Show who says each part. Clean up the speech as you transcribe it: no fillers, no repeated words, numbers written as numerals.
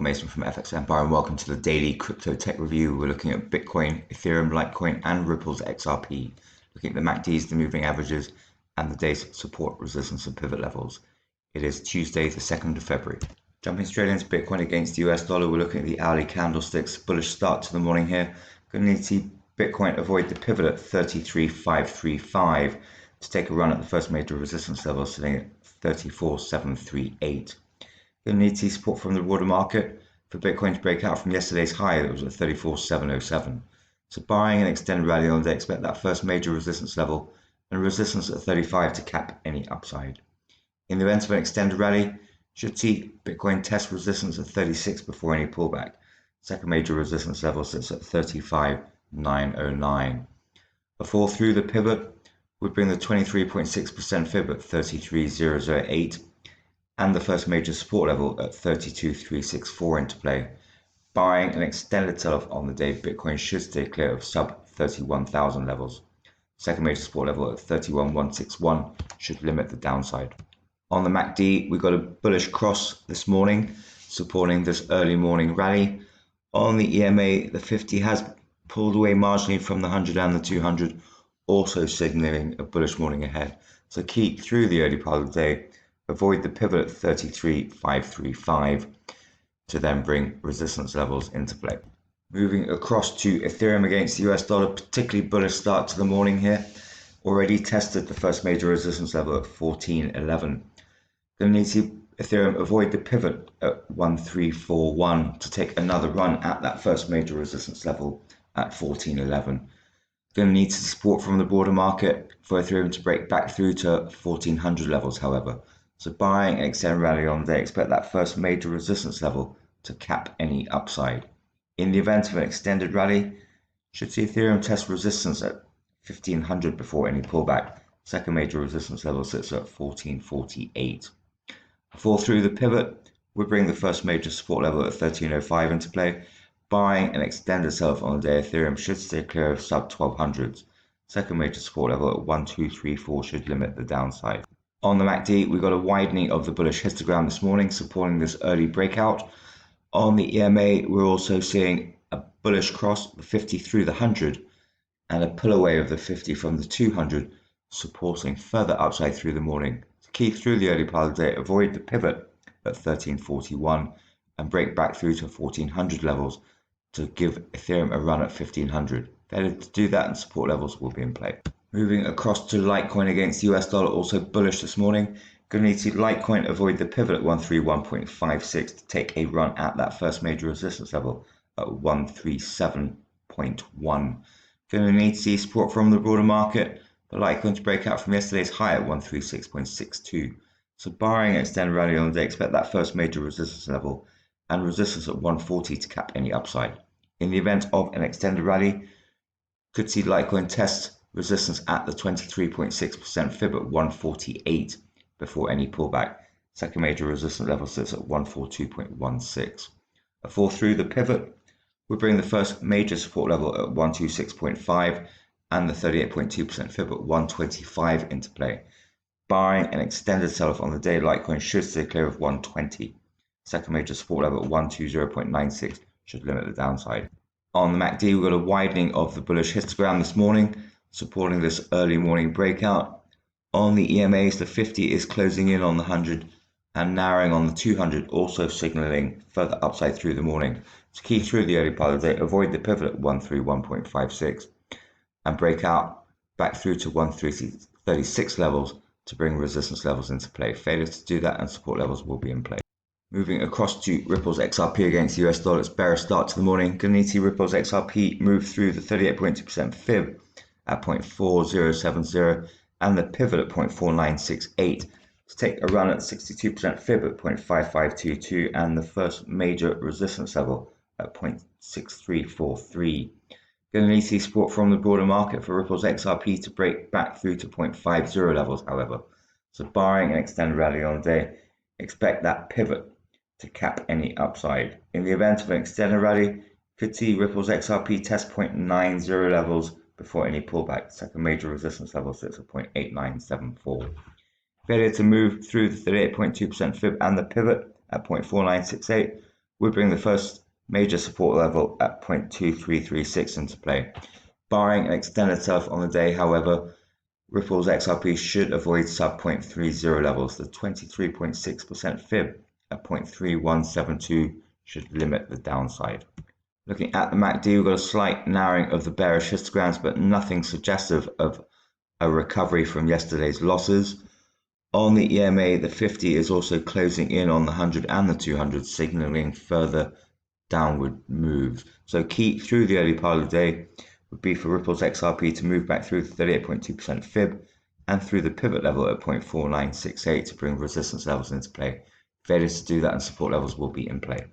Speaker 1: Mason from FX Empire, and welcome to the daily crypto tech review. We're looking at Bitcoin, Ethereum, Litecoin, and Ripple's XRP, looking at the MACDs, the moving averages, and the day's support, resistance, and pivot levels. It is Tuesday, the 2nd of February. Jumping straight into Bitcoin against the US dollar, we're looking at the hourly candlesticks. Bullish start to the morning here. Going to need to see Bitcoin avoid the pivot at 33,535 to take a run at the first major resistance level, sitting at 34,738. Going to need to see support from the broader market for Bitcoin to break out from yesterday's high that was at 34,707. So buying an extended rally on the day, expect that first major resistance level and resistance at 35 to cap any upside. In the event of an extended rally, should see Bitcoin test resistance at 36 before any pullback. Second major resistance level sits at 35,909. A fall through the pivot would bring the 23.6% fib at 33,008 and the first major support level at 32,364 into play. Buying an extended sell-off on the day, Bitcoin should stay clear of sub 31,000 levels. Second major support level at 31,161 should limit the downside. On the MACD, we got a bullish cross this morning, supporting this early morning rally. On the EMA, the 50 has pulled away marginally from the 100 and the 200, also signaling a bullish morning ahead. So keep through the early part of the day, avoid the pivot at 33,535 to then bring resistance levels into play. Moving across to Ethereum against the US dollar, particularly bullish start to the morning here. Already tested the first major resistance level at 1411. Going to need to see Ethereum avoid the pivot at 1341 to take another run at that first major resistance level at 1411. Going to need some support from the broader market for Ethereum to break back through to 1400 levels, however. So buying an extended rally on the day, expect that first major resistance level to cap any upside. In the event of an extended rally, should see Ethereum test resistance at 1500 before any pullback. Second major resistance level sits at 1448. A fall through the pivot would bring the first major support level at 1305 into play. Buying an extended sell-off on the day, Ethereum should stay clear of sub 1200s. Second major support level at 1234 should limit the downside. On the MACD, we got a widening of the bullish histogram this morning, supporting this early breakout. On the EMA, we're also seeing a bullish cross, the 50 through the 100, and a pull away of the 50 from the 200, supporting further upside through the morning. To keep through the early part of the day, avoid the pivot at 1341 and break back through to 1400 levels to give Ethereum a run at 1500. Better to do that, and support levels will be in play. Moving across to Litecoin against the US dollar, also bullish this morning. Going to need to see Litecoin avoid the pivot at 131.56 to take a run at that first major resistance level at 137.1. Going to need to see support from the broader market for Litecoin to break out from yesterday's high at 136.62. So barring an extended rally on the day, expect that first major resistance level and resistance at 140 to cap any upside. In the event of an extended rally, could see Litecoin test resistance at the 23.6% fib at 148 before any pullback. Second major resistance level sits at 142.16. A fall through the pivot would bring the first major support level at 126.5 and the 38.2% fib at 125 into play. Barring an extended sell-off on the day, Litecoin should stay clear of 120. Second major support level at 120.96 should limit the downside. On the MACD, we've got a widening of the bullish histogram this morning, supporting this early morning breakout. On the EMAs, the 50 is closing in on the 100 and narrowing on the 200, also signaling further upside through the morning. To keep through the early part of the day, avoid the pivot at 131.56 and break out back through to 136 levels to bring resistance levels into play. Failure to do that, and support levels will be in play. Moving across to Ripple's XRP against the US dollar, it's bearish start to the morning. Going to need to see Ripple's XRP move through the 38.2% fib at 0.4070 and the pivot at 0.4968 to take a run at 62% fib at 0.5522 and the first major resistance level at 0.6343. Going to need to see support from the broader market for Ripple's XRP to break back through to 0.50 levels, however. So barring an extended rally on the day, expect that pivot to cap any upside. In the event of an extended rally, could see Ripple's XRP test 0.90 levels before any pullback. Second major resistance level sits at 0.8974. Failure to move through the 38.2% fib and the pivot at 0.4968 would bring the first major support level at 0.2336 into play. Barring an extended sell-off on the day, however, Ripple's XRP should avoid sub 0.30 levels. The 23.6% fib at 0.3172 should limit the downside. Looking at the MACD, we've got a slight narrowing of the bearish histograms, but nothing suggestive of a recovery from yesterday's losses. On the EMA, the 50 is also closing in on the 100 and the 200, signaling further downward moves. So key through the early part of the day would be for Ripple's XRP to move back through the 38.2% fib and through the pivot level at 0.4968 to bring resistance levels into play. Failure to do that and support levels will be in play.